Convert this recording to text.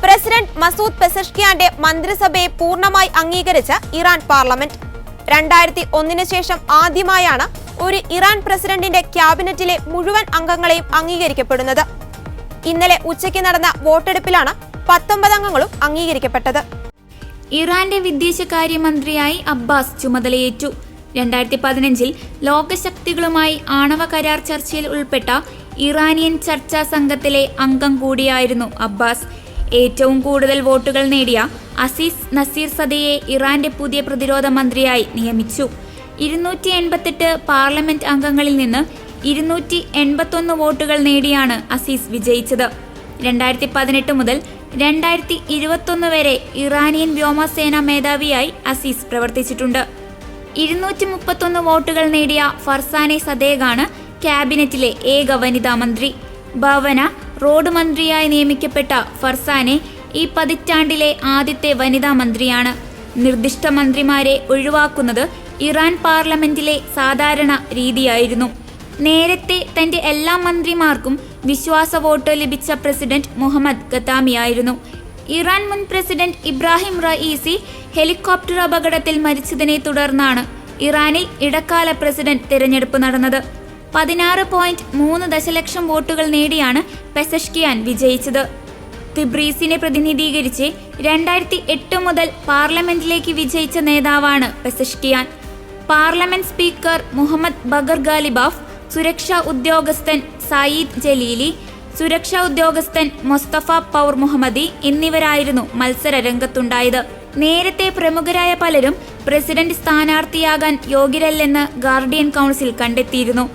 President Masoud പെസഷ്കിയാന്റെ മന്ത്രിസഭയെ പൂർണ്ണമായി അംഗീകരിച്ച Iran parliament. 2001 ശേഷം ആദ്യമായാണ് ഒരു ഇറാൻ പ്രസിഡന്റിന്റെ ക്യാബിനറ്റിലെ മുഴുവൻ അംഗങ്ങളെയും അംഗീകരിക്കപ്പെടുന്നത്. ഇന്നലെ ഉച്ചയ്ക്ക് നടന്ന വോട്ടെടുപ്പിലാണ് 19 അംഗങ്ങളും അംഗീകരിക്കപ്പെട്ടത്. ഇറാന്റെ വിദേശകാര്യമന്ത്രിയായി അബ്ബാസ് ചുമതലയേറ്റു. 2015 ലോകശക്തികളുമായി ആണവ കരാർ ചർച്ചയിൽ ഉൾപ്പെട്ട ഇറാനിയൻ ചർച്ചാ സംഘത്തിലെ അംഗം കൂടിയായിരുന്നു അബ്ബാസ്. ഏറ്റവും കൂടുതൽ വോട്ടുകൾ നേടിയ അസീസ് നസീർ സദയെ ഇറാന്റെ പുതിയ പ്രതിരോധ മന്ത്രിയായി നിയമിച്ചു. 288 പാർലമെന്റ് അംഗങ്ങളിൽ നിന്ന് 281 വോട്ടുകൾ നേടിയാണ് അസീസ് വിജയിച്ചത്. 2018 മുതൽ 2021 വരെ ഇറാനിയൻ വ്യോമസേന മേധാവിയായി അസീസ് പ്രവർത്തിച്ചിട്ടുണ്ട്. 231 വോട്ടുകൾ നേടിയ ഫർസാനെ സദേഗാണ് ക്യാബിനറ്റിലെ ഏക വനിതാ മന്ത്രി. ഭവന റോഡ് മന്ത്രിയായി നിയമിക്കപ്പെട്ട ഫർസാനെ ഈ പതിറ്റാണ്ടിലെ ആദ്യത്തെ വനിതാ മന്ത്രിയാണ്. നിർദ്ദിഷ്ട മന്ത്രിമാരെ ഒഴിവാക്കുന്നത് ഇറാൻ പാർലമെന്റിലെ സാധാരണ രീതിയായിരുന്നു. നേരത്തെ തന്റെ എല്ലാ മന്ത്രിമാർക്കും വിശ്വാസ വോട്ട് ലഭിച്ച പ്രസിഡന്റ് മുഹമ്മദ് ഖത്താമിയായിരുന്നു. ഇറാൻ മുൻ പ്രസിഡന്റ് ഇബ്രാഹിം റയീസി ഹെലികോപ്റ്റർ അപകടത്തിൽ മരിച്ചതിനെ തുടർന്നാണ് ഇറാനിൽ ഇടക്കാല പ്രസിഡന്റ് തിരഞ്ഞെടുപ്പ് നടന്നത്. 16.3 ദശലക്ഷം വോട്ടുകൾ നേടിയാണ് പെസഷ്കിയാൻ വിജയിച്ചത്. തിബ്രീസിനെ പ്രതിനിധീകരിച്ച് 2008 മുതൽ പാർലമെന്റിലേക്ക് വിജയിച്ച നേതാവാണ് Pezeshkian. Parliament speaker Mohammad bugger Ghalibaf, സുരക്ഷാ ഉദ്യോഗസ്ഥൻ സയീദ് ജലീലി, സുരക്ഷാ ഉദ്യോഗസ്ഥൻ മുസ്തഫ പൗർ മുഹമ്മദി എന്നിവരായിരുന്നു മത്സര രംഗത്തുണ്ടായത്. നേരത്തെ പ്രമുഖരായ പലരും പ്രസിഡന്റ് സ്ഥാനാർത്ഥിയാകാൻ യോഗ്യരല്ലെന്ന് ഗാർഡിയൻ കൗൺസിൽ കണ്ടെത്തിയിരുന്നു.